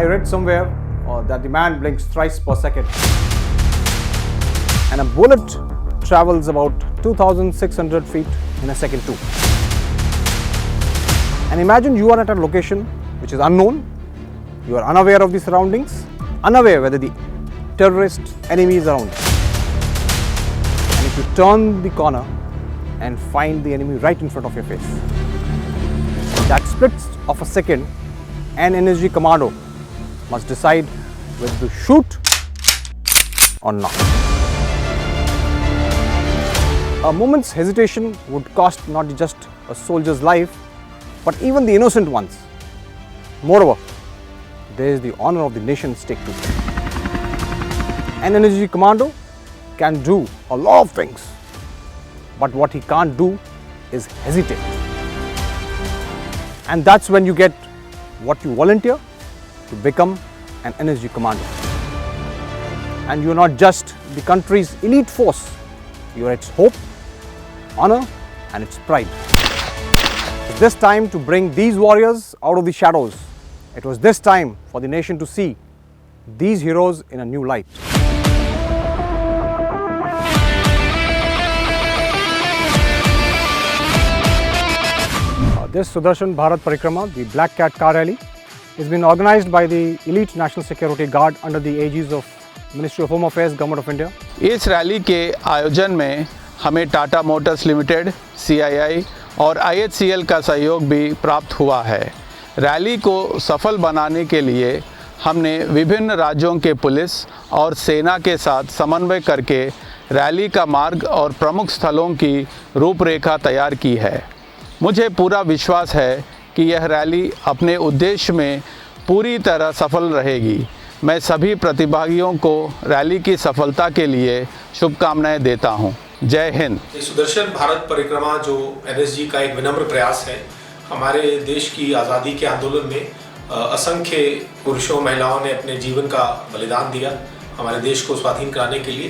I read somewhere that the man blinks thrice per second. And a bullet travels about 2,600 feet in a second too. And imagine you are at a location which is unknown, you are unaware of the surroundings, unaware whether the terrorist enemy is around. And if you turn the corner and find the enemy right in front of your face, that split of a second, an NSG commando must decide whether to shoot or not. A moment's hesitation would cost not just a soldier's life, but even the innocent ones. Moreover, there is the honor of the nation at stake too. An NSG commando can do a lot of things, but what he can't do is hesitate. And that's when you get what you volunteer to become an NSG commando. And you're not just the country's elite force, you're its hope, honor and its pride. It's this time to bring these warriors out of the shadows. It was this time for the nation to see these heroes in a new light. This Sudarshan Bharat Parikrama, the Black Cat car rally, has been organized by the Elite National Security Guard under the aegis of Ministry of Home Affairs, Government of India. इस rally के आयोजन में हमें Tata Motors limited, CII और IHCL का सहयोग भी प्राप्त हुआ है। रैली को सफल बनाने के लिए हमने विभिन्न राज्यों के पुलिस और सेना के साथ समन्वय करके रैली का मार्ग और प्रमुख स्थलों की रूपरेखा तैयार की है। मुझे पूरा विश्वास है कि यह रैली अपने उद्देश्य में पूरी तरह सफल रहेगी। मैं सभी प्रतिभागियों को रैली की सफलता के लिए शुभकामनाएं देता हूं। जय हिंद। सुदर्शन भारत परिक्रमा जो NSG का एक विनम्र प्रयास है, हमारे देश की आज़ादी के आंदोलन में असंख्य पुरुषों महिलाओं ने अपने जीवन का बलिदान दिया हमारे देश को स्वाधीन कराने के लिए।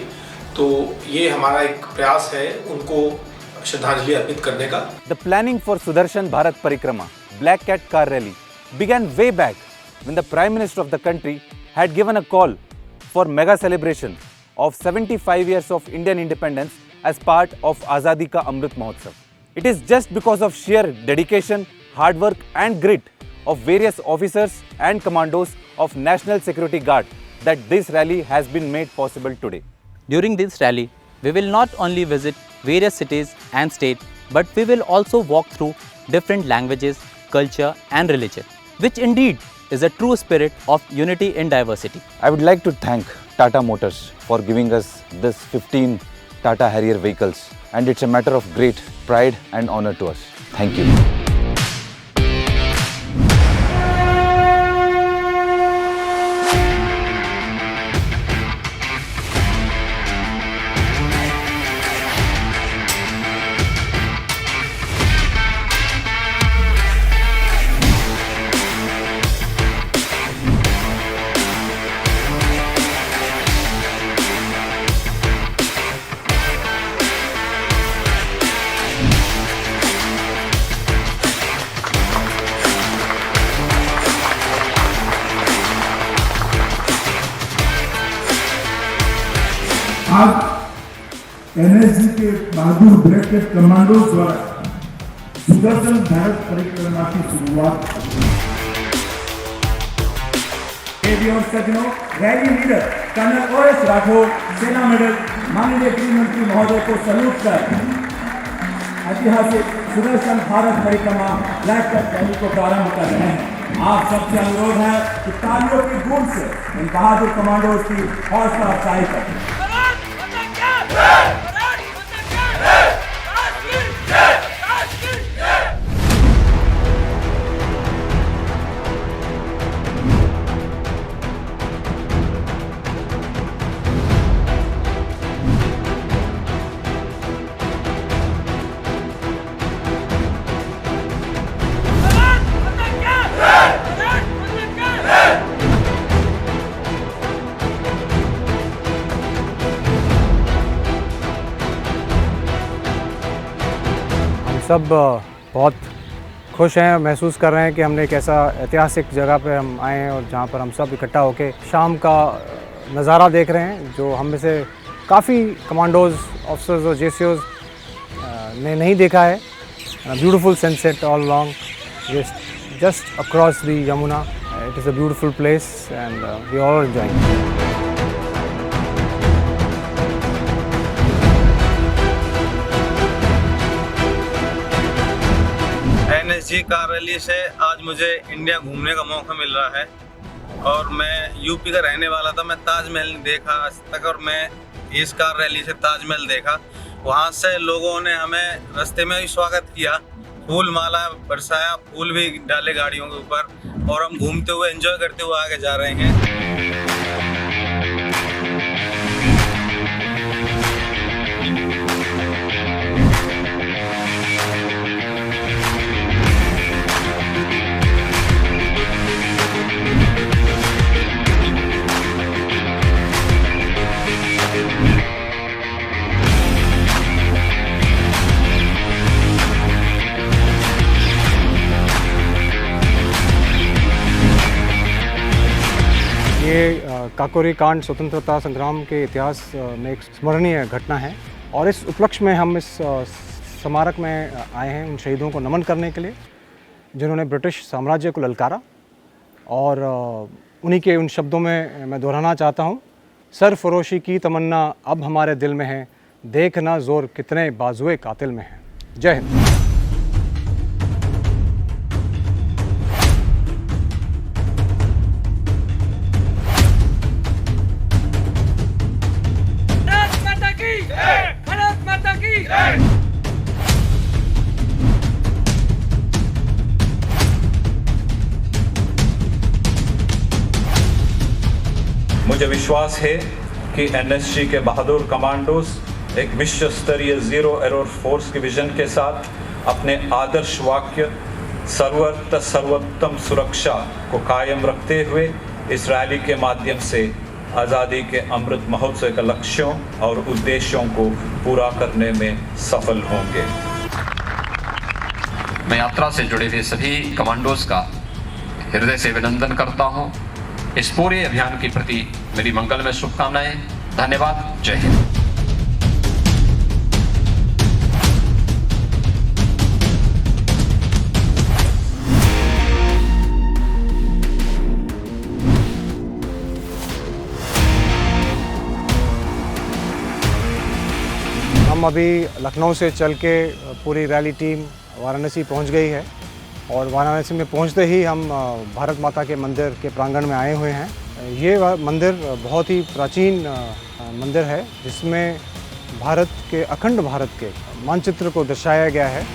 तो ये हमारा एक प्रयास है उनको श्रद्धांजलि अर्पित करने का। The planning for Sudarshan Bharat Parikrama, Black Cat car rally, began way back when the Prime Minister of the country had given a call for mega celebration of 75 years of Indian independence as part of Azadi Ka Amrit Mahotsav. It is just because of sheer dedication, hard work and grit of various officers and commandos of National Security Guard that this rally has been made possible today. During this rally, we will not only visit various cities and states, but we will also walk through different languages, culture and religion, which indeed is a true spirit of unity in diversity. I would like to thank Tata Motors for giving us this 15 Tata Harrier vehicles, and it's a matter of great pride and honor to us. Thank you. आज NSG के बहादुर black cat commando द्वारा सुदर्शन भारत परिक्रमा की शुरुआत। और सज्जनों, rally leader colonel OS Rathore Sena medal माननीय गृह मंत्री महोदय को सल्यूट कर ऐतिहासिक सुदर्शन भारत परिक्रमा ब्लैक कैट रैली को प्रारंभ कर रहे हैं। आप सबसे अनुरोध है कि तालियों की गूंज से इन बहादुर कमांडोज की हौसला अफजाई करें। सब बहुत खुश हैं, महसूस कर रहे हैं कि हमने एक ऐसा ऐतिहासिक जगह पे हम आए हैं और जहाँ पर हम सब इकट्ठा होकर शाम का नज़ारा देख रहे हैं, जो हम में से काफ़ी कमांडोज, ऑफिसर्स और जेसीओज ने नहीं देखा है। Beautiful sunset all along just across the Yamuna. It is a beautiful place and we are all enjoying it. NSG car rally से आज मुझे इंडिया घूमने का मौका मिल रहा है और मैं यूपी का रहने वाला था। मैं ताजमहल नहीं देखा आज तक और मैं इस कार रैली से ताजमहल देखा। वहाँ से लोगों ने हमें रास्ते में ही स्वागत किया, फूल माला बरसाया, फूल भी डाले गाड़ियों के ऊपर और हम घूमते हुए एंजॉय करते हुए आगे जा रहे हैं। ये काकोरी कांड स्वतंत्रता संग्राम के इतिहास में एक स्मरणीय घटना है और इस उपलक्ष्य में हम इस स्मारक में आए हैं उन शहीदों को नमन करने के लिए जिन्होंने ब्रिटिश साम्राज्य को ललकारा। और उन्हीं के उन शब्दों में मैं दोहराना चाहता हूँ, सरफरोशी की तमन्ना अब हमारे दिल में है, देखना जोर कितने बाजुए कातिल में है। जय हिंद। मुझे विश्वास है कि एनएसजी के बहादुर कमांडोज एक विश्व स्तरीय जीरो एरर फोर्स के विजन के साथ अपने आदर्श वाक्य सर्वोत्तम सुरक्षा को कायम रखते हुए इस रैली के माध्यम से आज़ादी के अमृत महोत्सव के लक्ष्यों और उद्देश्यों को पूरा करने में सफल होंगे। मैं यात्रा से जुड़े हुए सभी कमांडोज का हृदय से अभिनंदन करता हूं। इस पूरे अभियान के प्रति मेरी मंगलमय शुभकामनाएं। धन्यवाद। जय हिंद। हम अभी लखनऊ से चल के पूरी रैली टीम वाराणसी पहुंच गई है और वाराणसी में पहुंचते ही हम भारत माता के मंदिर के प्रांगण में आए हुए हैं। ये मंदिर बहुत ही प्राचीन मंदिर है जिसमें अखंड भारत के मानचित्र को दर्शाया गया है।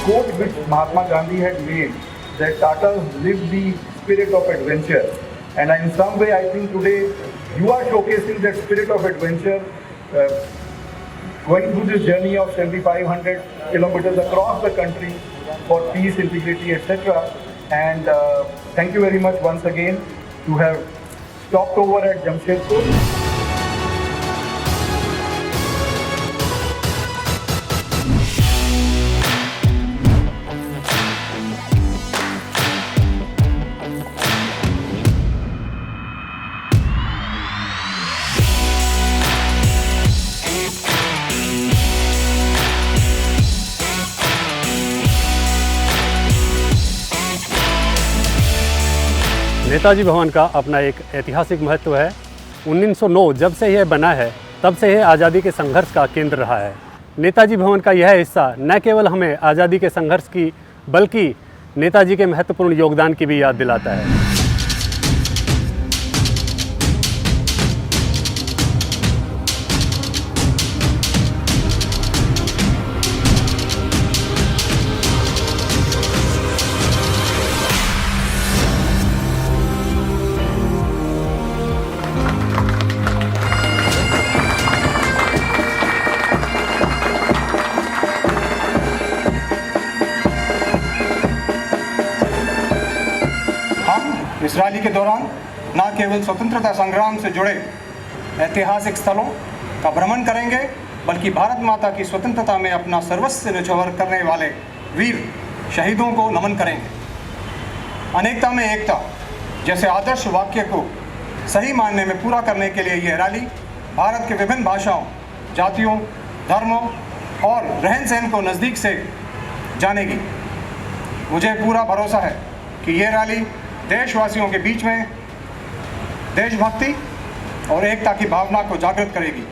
Quote which Mahatma Gandhi had made, that Tatas live the spirit of adventure, and in some way I think today you are showcasing that spirit of adventure, going through this journey of 7,500 kilometers across the country for peace, integrity, etc. And thank you very much once again to have stopped over at Jamshedpur. Netaji भवन का अपना एक ऐतिहासिक महत्व है। 1909 जब से यह बना है तब से यह आज़ादी के संघर्ष का केंद्र रहा है। नेताजी भवन का यह हिस्सा न केवल हमें आज़ादी के संघर्ष की बल्कि नेताजी के महत्वपूर्ण योगदान की भी याद दिलाता है। इस रैली के दौरान न केवल स्वतंत्रता संग्राम से जुड़े ऐतिहासिक स्थलों का भ्रमण करेंगे बल्कि भारत माता की स्वतंत्रता में अपना सर्वस्व न्यौछावर करने वाले वीर शहीदों को नमन करेंगे। अनेकता में एकता जैसे आदर्श वाक्य को सही मायने में पूरा करने के लिए यह रैली भारत के विभिन्न भाषाओं, जातियों, धर्मों और रहन सहन को नज़दीक से जानेगी। मुझे पूरा भरोसा है कि यह रैली देशवासियों के बीच में देशभक्ति और एकता की भावना को जागृत करेगी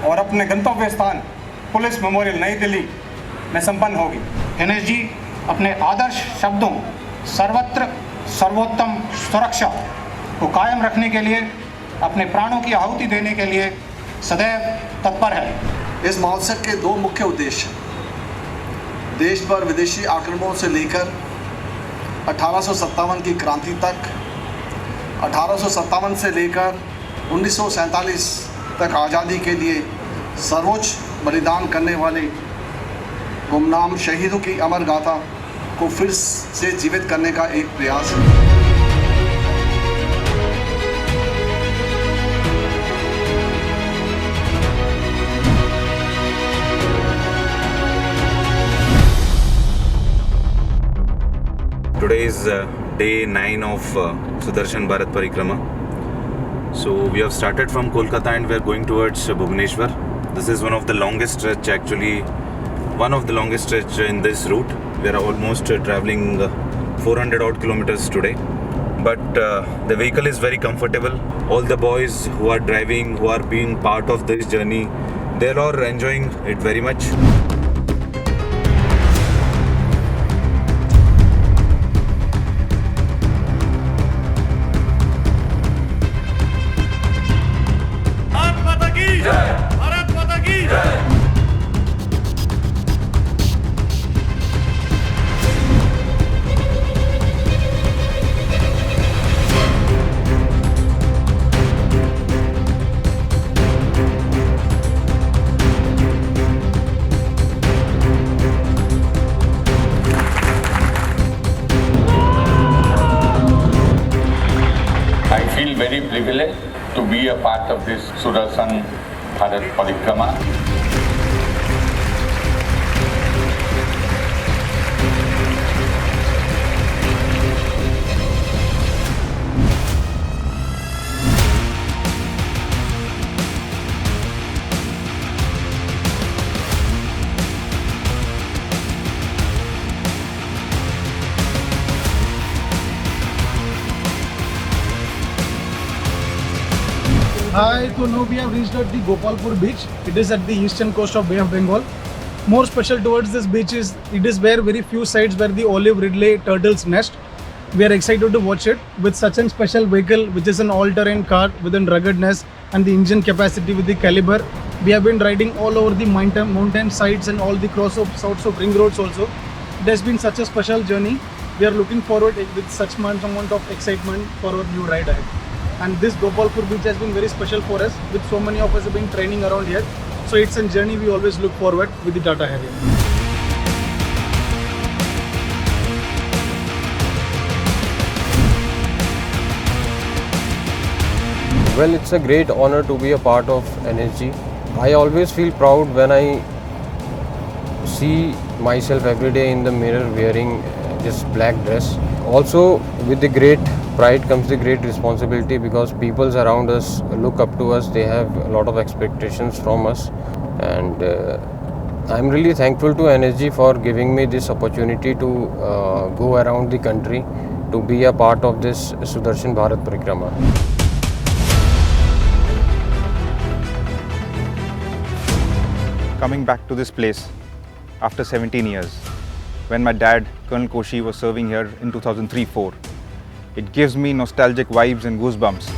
और अपने गंतव्य स्थान पुलिस मेमोरियल नई दिल्ली में संपन्न होगी। एनएसजी अपने आदर्श शब्दों सर्वत्र सर्वोत्तम सुरक्षा को कायम रखने के लिए अपने प्राणों की आहुति देने के लिए सदैव तत्पर है। इस महोत्सव के दो मुख्य उद्देश्य देश पर विदेशी आक्रमणों से लेकर 1857 की क्रांति तक, 1857 से लेकर 1947 तक आज़ादी के लिए सर्वोच्च बलिदान करने वाले गुमनाम शहीदों की अमर गाथा को फिर से जीवित करने का एक प्रयास है। Today is day 9 of Sudarshan Bharat Parikrama. So we have started from Kolkata and we are going towards Bhubaneswar. This is one of the longest stretch, actually one of the longest stretch in this route. We are almost traveling 400 odd kilometers today. But the vehicle is very comfortable. All the boys who are driving, who are being part of this journey, they are all enjoying it very much. I feel very privileged to be a part of this Sudarshan Bharat Parikrama. Hi, so now we have reached at the Gopalpur beach. It is at the eastern coast of Bay of Bengal. More special towards this beach is it is where very few sites where the olive ridley turtles nest. We are excited to watch it with such a special vehicle which is an all-terrain car with a ruggedness and the engine capacity with the caliber. We have been riding all over the mountain sides and all the sorts of ring roads also. It has been such a special journey. We are looking forward with such much amount of excitement for our new ride ahead. And this Gopalpur beach has been very special for us with so many of us have been training around here. So it's a journey we always look forward with the Tata Harrier. Well, it's a great honor to be a part of NSG. I always feel proud when I see myself every day in the mirror wearing this black dress. Also, with the great pride comes the great responsibility because people around us look up to us. They have a lot of expectations from us, and I'm really thankful to NSG for giving me this opportunity to go around the country to be a part of this Sudarshan Bharat Parikrama. Coming back to this place after 17 years, when my dad, Colonel Koshi, was serving here in 2003-04, it gives me nostalgic vibes and goosebumps.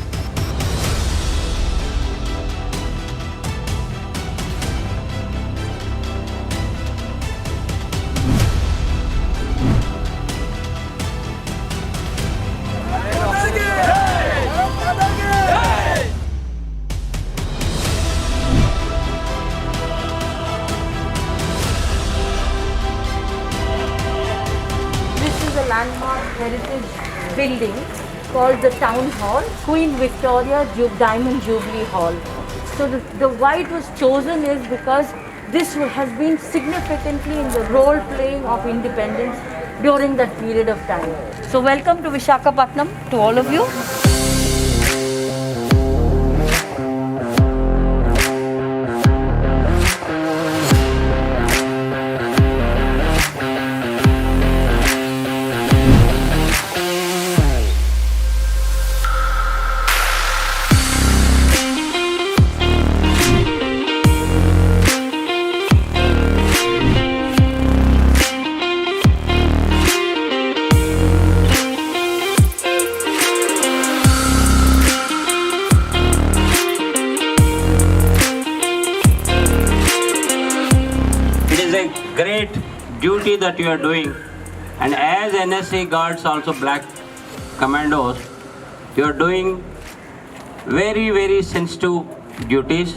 Landmark heritage building called the Town Hall, Queen Victoria Diamond Jubilee Hall. So the why it was chosen is because this has been significantly in the role playing of independence during that period of time. So welcome to Visakhapatnam to all of you. Great duty that you are doing, and as NSC guards, also black commandos, you are doing very sensitive duties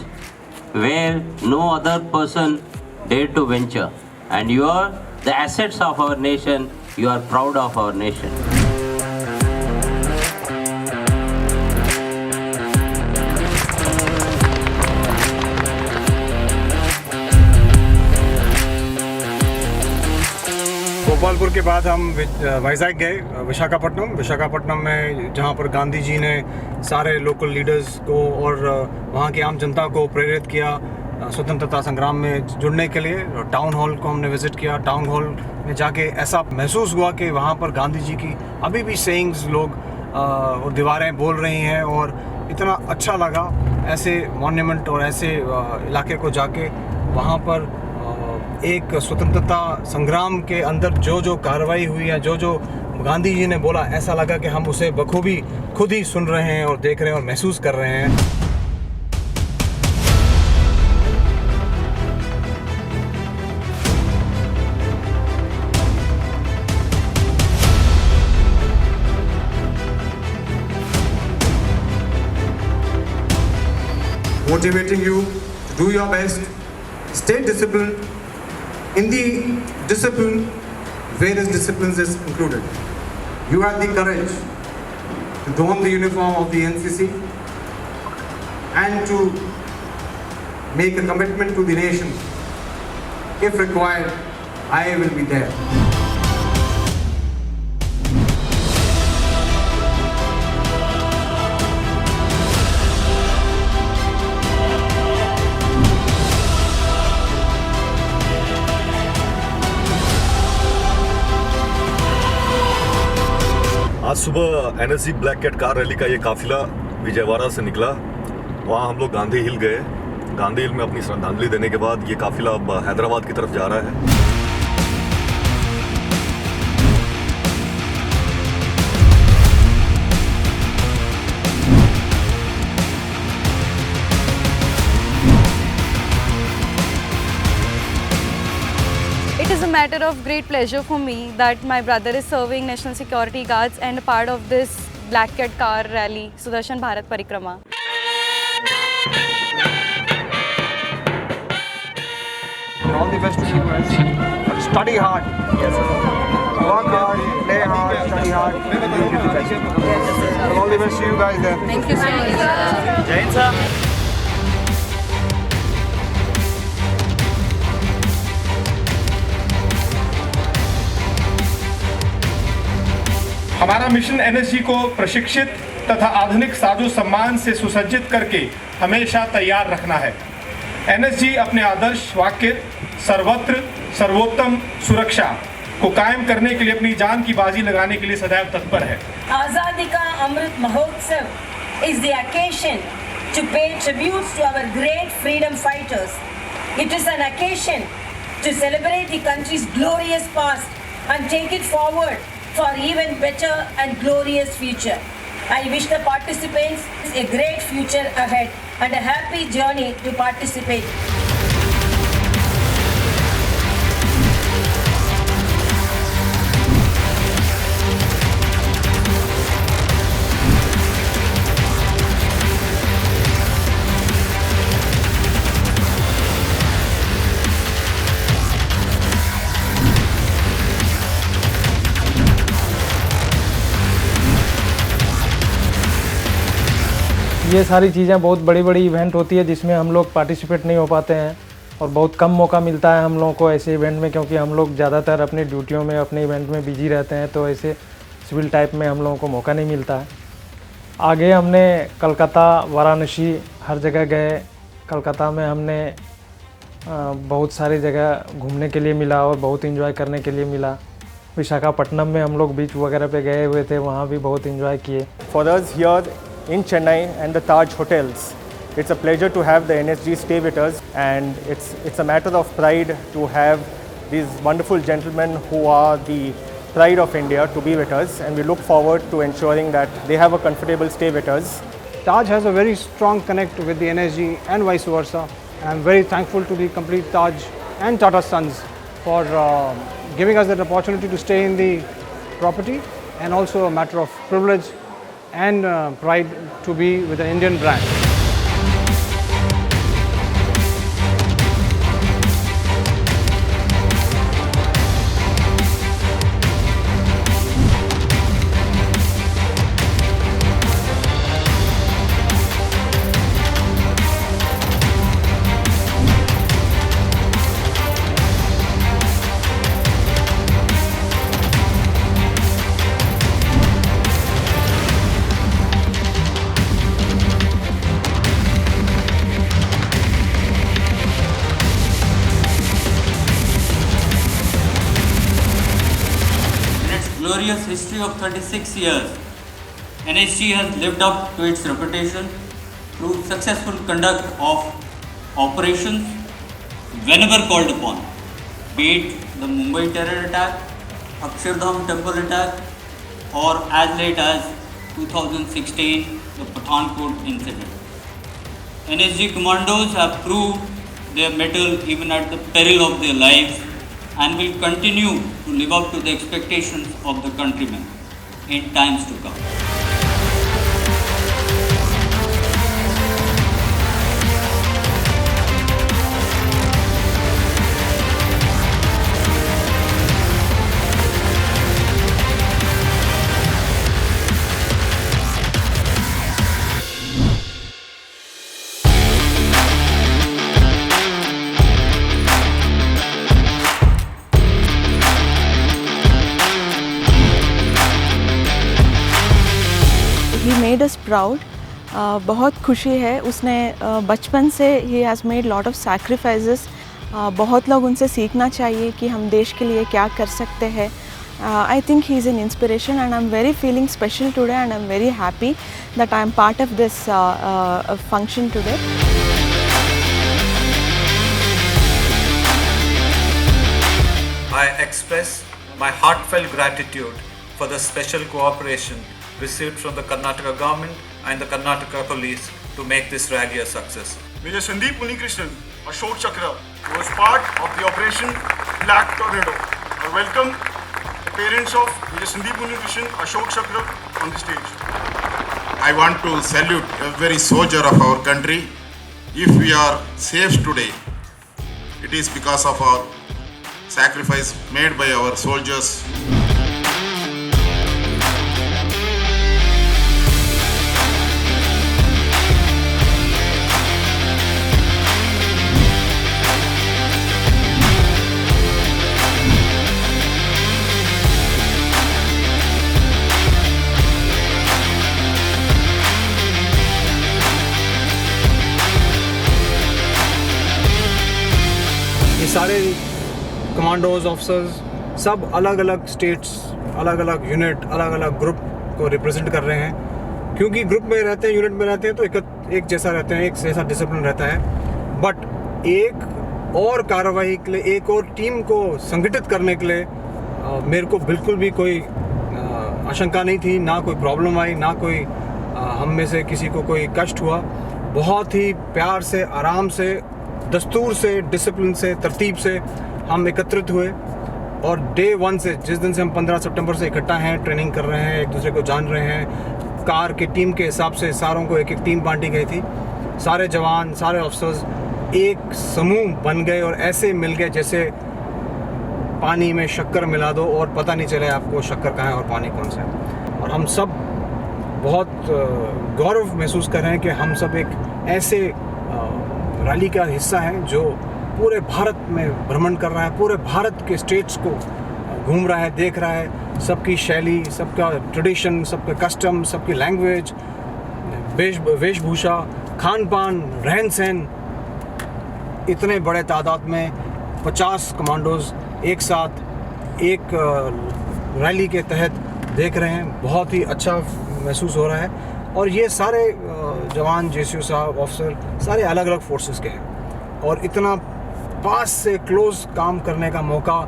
where no other person dare to venture, and you are the assets of our nation. You are proud of our nation. Bhopalpur के बाद हम वाइजैक गए, विशाखापट्टनम में जहाँ पर गांधी जी ने सारे local leaders को और वहाँ की आम जनता को प्रेरित किया स्वतंत्रता संग्राम में जुड़ने के लिए। टाउन हॉल को हमने विज़िट किया। टाउन हॉल में जाके ऐसा महसूस हुआ कि वहाँ पर गांधी जी की अभी भी सेइंग्स लोग और दीवारें बोल रही हैं, और इतना अच्छा लगा ऐसे मॉन्यूमेंट और ऐसे इलाके को जाके। वहाँ पर एक स्वतंत्रता संग्राम के अंदर जो कार्रवाई हुई है, जो गांधी जी ने बोला, ऐसा लगा कि हम उसे बखूबी खुद ही सुन रहे हैं और देख रहे हैं और महसूस कर रहे हैं। Motivating you to do your best, stay disciplined. In the discipline, various disciplines is included. You have the courage to don the uniform of the NCC and to make a commitment to the nation. If required, I will be there. आज सुबह NSG black cat car rally का ये काफिला विजयवाड़ा से निकला। वहाँ हम लोग गांधी हिल गए। गांधी हिल में अपनी श्रद्धांजलि देने के बाद ये काफिला अब हैदराबाद की तरफ जा रहा है। It is a matter of great pleasure for me that my brother is serving National Security Guards and a part of this Black Cat car rally, Sudarshan Bharat Parikrama. All the best to you guys. Study hard. Yes, sir. Work hard, play hard, study hard. Make it the best. Yes, sir. All the best to you guys there. Thank you so much. Jai Hind, sir. हमारा mission NSG को प्रशिक्षित तथा आधुनिक साजो सम्मान से सुसज्जित करके हमेशा तैयार रखना है। एनएसजी अपने आदर्श वाक्य सर्वत्र सर्वोत्तम सुरक्षा को कायम करने के लिए अपनी जान की बाजी लगाने के लिए सदैव तत्पर है। आज़ादी का Amrit Mahotsav is the occasion to pay tributes to our great freedom fighters. It is an occasion to celebrate the country's glorious past and take it forward for even better and glorious future. I wish the participants a great future ahead and a happy journey to participate. ये सारी चीज़ें बहुत बड़ी बड़ी event होती है जिसमें हम लोग पार्टिसिपेट नहीं हो पाते हैं और बहुत कम मौका मिलता है हम लोगों को ऐसे इवेंट में, क्योंकि हम लोग ज़्यादातर अपनी ड्यूटियों में अपने इवेंट में बिजी रहते हैं, तो ऐसे सिविल टाइप में हम लोगों को मौका नहीं मिलता है। आगे हमने कलकत्ता, वाराणसी हर जगह गए। कलकत्ता में हमने बहुत सारी जगह घूमने के लिए मिला और बहुत इन्जॉय करने के लिए मिला। विशाखापट्टनम में हम लोग बीच वगैरह पे गए हुए थे, वहाँ भी बहुत इन्जॉय किए। For us here in Chennai and the Taj hotels, it's a pleasure to have the NSG stay with us, and it's a matter of pride to have these wonderful gentlemen who are the pride of India to be with us, and we look forward to ensuring that they have a comfortable stay with us. Taj has a very strong connect with the NSG and vice versa. I'm very thankful to the complete Taj and Tata Sons for giving us that opportunity to stay in the property, and also a matter of privilege and pride to be with an Indian brand. Glorious history of 36 years, NSG has lived up to its reputation through successful conduct of operations whenever called upon, be it the Mumbai terror attack, Akshardham temple attack, or as late as 2016, the Pathankot incident. NSG commandos have proved their mettle even at the peril of their lives, and will continue to live up to the expectations of the countrymen in times to come. He made us proud. बहुत खुशी है। उसने बचपन से he has made lot of sacrifices. बहुत लोग उनसे सीखना चाहिए कि हम देश के लिए क्या कर सकते हैं। I think he is an inspiration, and I'm very feeling special today, and I'm very happy that I'm part of this function today. I express my heartfelt gratitude for the special cooperation received from the Karnataka government and the Karnataka police to make this rally a success. Major Sandeep Unnikrishnan, Ashok Chakra, who was part of the Operation Black Tornado. I welcome the parents of Major Sandeep Unnikrishnan, Ashok Chakra on the stage. I want to salute every soldier of our country. If we are safe today, it is because of our sacrifice made by our soldiers. ये सारे commandos officers सब अलग अलग states, अलग अलग unit, अलग अलग group को रिप्रेजेंट कर रहे हैं। क्योंकि ग्रुप में रहते हैं, यूनिट में रहते हैं, तो एक जैसा रहते हैं, एक जैसा डिसिप्लिन रहता है। बट एक और कार्रवाई के लिए, एक और टीम को संगठित करने के लिए मेरे को बिल्कुल भी कोई आशंका नहीं थी, ना कोई प्रॉब्लम आई, ना कोई हम में से किसी को कोई कष्ट हुआ। बहुत ही प्यार से, आराम से, दस्तूर से, डिसिप्लिन से, तरतीब से हम एकत्रित हुए। और डे 1 से, जिस दिन से हम 15 सितंबर से इकट्ठा हैं, ट्रेनिंग कर रहे हैं, एक दूसरे को जान रहे हैं, कार की टीम के हिसाब से सारों को एक एक टीम बांटी गई थी। सारे जवान, सारे ऑफिसर्स एक समूह बन गए और ऐसे मिल गए जैसे पानी में शक्कर मिला दो और पता नहीं चले आपको शक्कर कहाँ है और पानी कौन सा है। और हम सब बहुत गौरव महसूस कर रहे हैं कि हम सब एक ऐसे रैली का हिस्सा हैं जो पूरे भारत में भ्रमण कर रहा है, पूरे भारत के स्टेट्स को घूम रहा है, देख रहा है, सबकी शैली, सबका ट्रेडिशन, सबका कस्टम, सबकी लैंग्वेज, वेशभूषा, खान पान, रहन सहन। इतने बड़े तादाद में 50 कमांडोज एक साथ एक रैली के तहत देख रहे हैं, बहुत ही अच्छा महसूस हो रहा है। और ये सारे जवान, जेसीओ साहब, ऑफिसर सारे अलग अलग फोर्सेस के हैं और इतना पास से क्लोज काम करने का मौका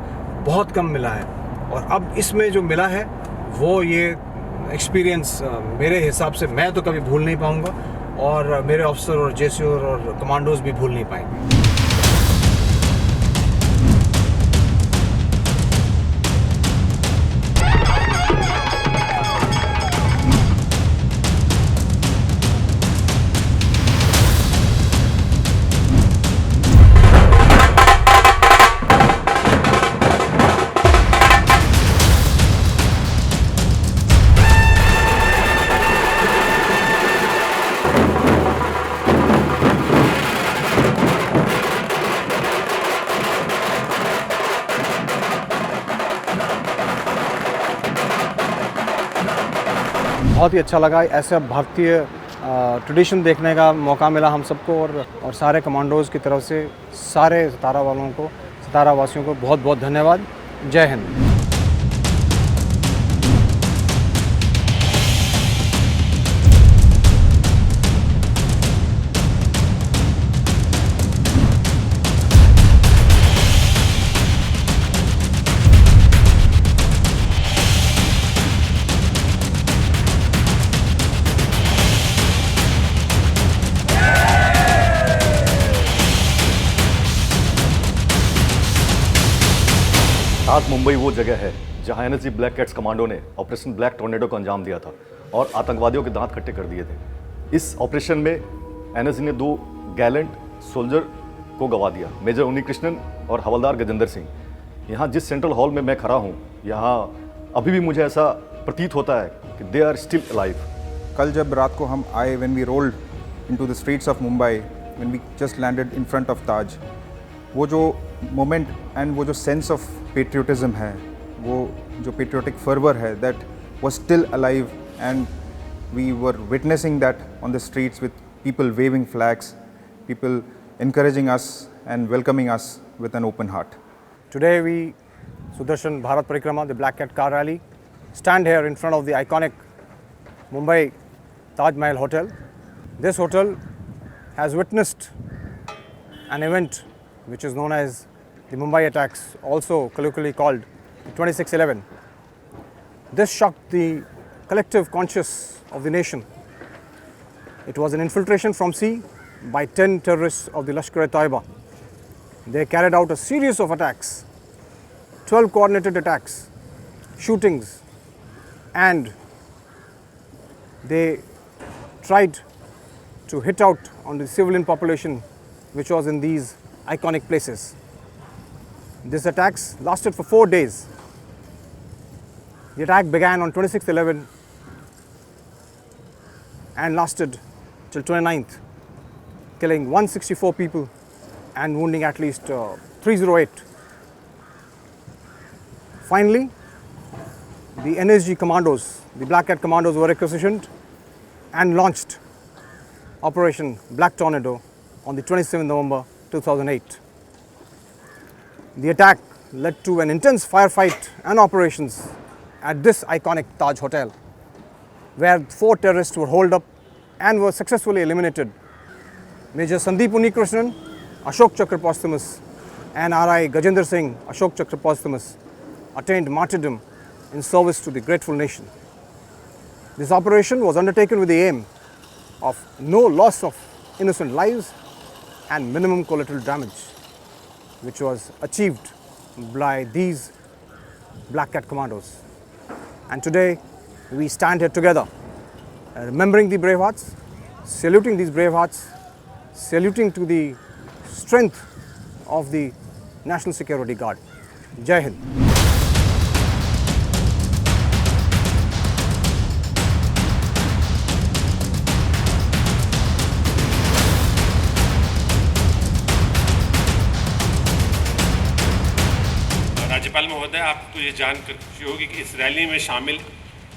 बहुत कम मिला है। और अब इसमें जो मिला है वो ये एक्सपीरियंस मेरे हिसाब से मैं तो कभी भूल नहीं पाऊँगा और मेरे ऑफिसर और जेसीओ और कमांडोज भी भूल नहीं पाएंगे। बहुत ही अच्छा लगा, ऐसा भारतीय ट्रेडिशन देखने का मौका मिला हम सबको। और सारे कमांडोज़ की तरफ से सारे सतारा वालों को, सतारा वासियों को बहुत बहुत धन्यवाद। जय हिंद। आज मुंबई वो जगह है जहां एनएसजी ब्लैक कैट्स कमांडो ने ऑपरेशन ब्लैक टॉर्नेडो को अंजाम दिया था और आतंकवादियों के दांत खट्टे कर दिए थे। इस ऑपरेशन में एनएसजी ने 2 गैलेंट सोल्जर को गंवा दिया, मेजर उन्नीकृष्णन और हवलदार गजेंद्र सिंह। यहाँ जिस सेंट्रल हॉल में मैं खड़ा हूँ, यहाँ अभी भी मुझे ऐसा प्रतीत होता है कि दे आर स्टिल अलाइव। कल जब रात को हम आए, when we rolled into the streets of Mumbai, when we just landed in front of Taj, वो जो मोमेंट एंड वो जो सेंस ऑफ पेट्रियोटिज्म है, वो जो पेट्रियोटिक फर्वर है, that was still alive and we were witnessing that on the streets with people waving flags, people encouraging us and welcoming us with an open heart. Today we, Sudarshan Bharat Parikrama, the Black Cat Car Rally, stand here in front of the iconic Mumbai Taj Mahal Hotel. This hotel has witnessed an event which is known as the Mumbai attacks, also colloquially called 26/11. This shocked the collective conscience of the nation. It was an infiltration from sea by 10 terrorists of the Lashkar-e-Taiba. They carried out a series of attacks, 12 coordinated attacks, shootings, and they tried to hit out on the civilian population which was in these iconic places. These attacks lasted for 4 days. The attack began on 26/11 and lasted till 29th. Killing 164 people and wounding at least 308. Finally, the NSG commandos, the Black Cat commandos, were requisitioned and launched Operation Black Tornado on the 27th November 2008. The attack led to an intense firefight and operations at this iconic Taj Hotel, where 4 terrorists were holed up and were successfully eliminated. Major Sandeep Unnikrishnan, Ashok Chakra posthumous, and R.I. Gajendra Singh, Ashok Chakra posthumous, attained martyrdom in service to the grateful nation. This operation was undertaken with the aim of no loss of innocent lives and minimum collateral damage, which was achieved by these Black Cat Commandos. And today we stand here together, remembering the brave hearts, saluting these brave hearts, saluting to the strength of the National Security Guard. Jai Hind. राज्यपाल महोदय, आपको ये जानकर खुशी होगी कि इस rally में शामिल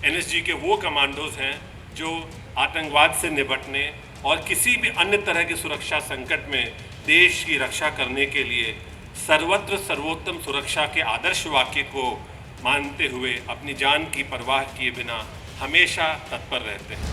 एनएसजी के वो कमांडोज हैं जो आतंकवाद से निपटने और किसी भी अन्य तरह के सुरक्षा संकट में देश की रक्षा करने के लिए सर्वत्र सर्वोत्तम सुरक्षा के आदर्श वाक्य को मानते हुए अपनी जान की परवाह किए बिना हमेशा तत्पर रहते हैं।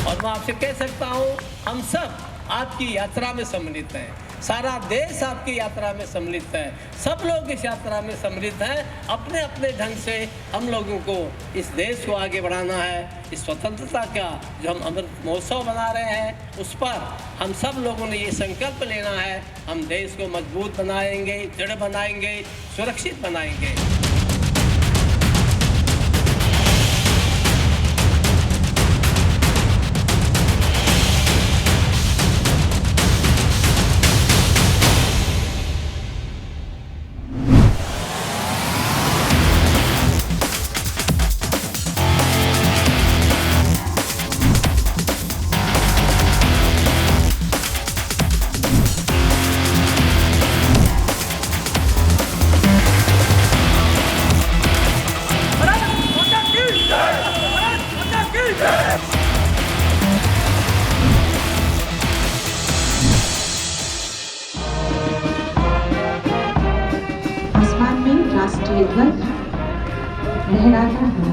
और मैं आपसे कह सकता हूँ, हम सब आपकी यात्रा में सम्मिलित हैं, सारा देश आपकी यात्रा में सम्मिलित है, सब लोग इस यात्रा में सम्मिलित हैं। अपने अपने ढंग से हम लोगों को इस देश को आगे बढ़ाना है। इस स्वतंत्रता का जो हम अमृत महोत्सव बना रहे हैं, उस पर हम सब लोगों ने ये संकल्प लेना है, हम देश को मजबूत बनाएंगे, दृढ़ बनाएंगे, सुरक्षित बनाएंगे। आसमान में राष्ट्रीय ध्वज लहराता हुआ।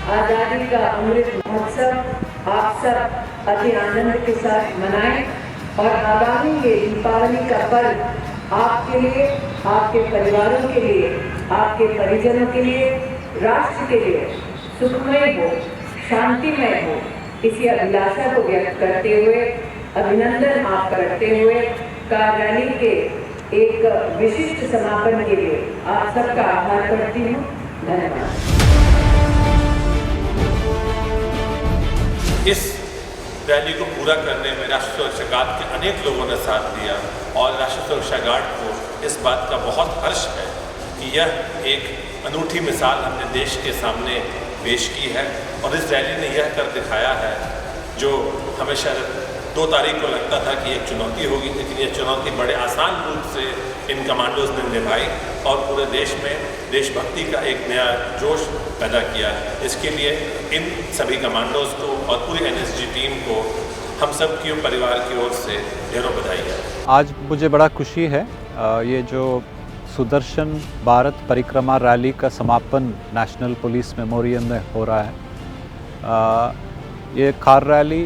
आज़ादी का अमृत महोत्सव आप सब अति आनंद के साथ मनाएं और आगामी ये दीपावली का पर्व आपके लिए, आपके परिवारों के लिए, आपके परिजनों के लिए, राष्ट्र के लिए सुखमय हो, शांतिमय हो, इसी अभिलाषा को व्यक्त करते हुए, अभिनंदन आप करते हुए कार रैली के एक विशिष्ट समापन के लिए आप सबका आभार करती हूँ। धन्यवाद। इस रैली को पूरा करने में राष्ट्रीय सुरक्षा गार्ड के अनेक लोगों ने साथ दिया और राष्ट्रीय सुरक्षा गार्ड को इस बात का बहुत हर्ष है कि यह एक अनूठी मिसाल हमने देश के सामने पेश की है और इस रैली ने यह कर दिखाया है जो हमेशा 2 तारीख को लगता था कि एक चुनौती होगी, लेकिन यह चुनौती बड़े आसान रूप से इन कमांडोज ने निभाई और पूरे देश में देशभक्ति का एक नया जोश पैदा किया। इसके लिए इन सभी कमांडोज को और पूरी एनएसजी टीम को हम सब की परिवार की ओर से ढेरों बधाई है। आज मुझे बड़ा खुशी है, ये जो सुदर्शन भारत परिक्रमा रैली का समापन नेशनल पुलिस मेमोरियल में हो रहा है। ये कार रैली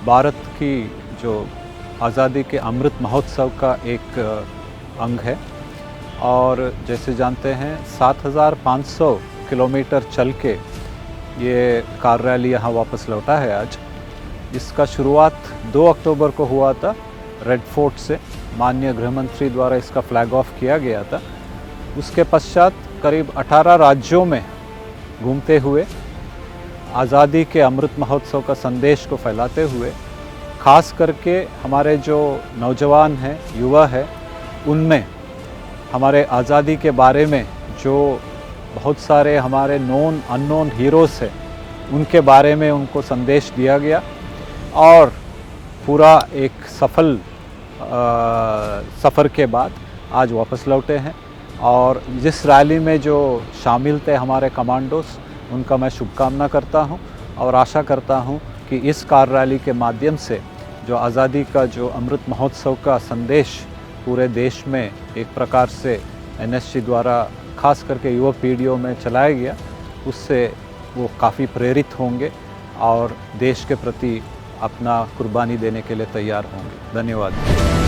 भारत की जो आज़ादी के अमृत महोत्सव का एक अंग है और जैसे जानते हैं 7,500 किलोमीटर चल के ये कार रैली यहाँ वापस लौटा है आज। इसका शुरुआत 2 अक्टूबर को हुआ था रेड फोर्ट से, माननीय गृह मंत्री द्वारा इसका फ्लैग ऑफ किया गया था। उसके पश्चात करीब 18 राज्यों में घूमते हुए आज़ादी के अमृत महोत्सव का संदेश को फैलाते हुए, खास करके हमारे जो नौजवान हैं, युवा हैं, उनमें हमारे आज़ादी के बारे में जो बहुत सारे हमारे नोन अननोन हीरोज़ हैं उनके बारे में उनको संदेश दिया गया और पूरा एक सफल सफ़र के बाद आज वापस लौटे हैं। और जिस रैली में जो शामिल थे हमारे कमांडोस, उनका मैं शुभकामना करता हूं और आशा करता हूं कि इस कार रैली के माध्यम से जो आज़ादी का जो अमृत महोत्सव का संदेश पूरे देश में एक प्रकार से एनएसजी द्वारा खास करके युवा पीढ़ियों में चलाया गया, उससे वो काफ़ी प्रेरित होंगे और देश के प्रति अपना कुर्बानी देने के लिए तैयार होंगे। धन्यवाद।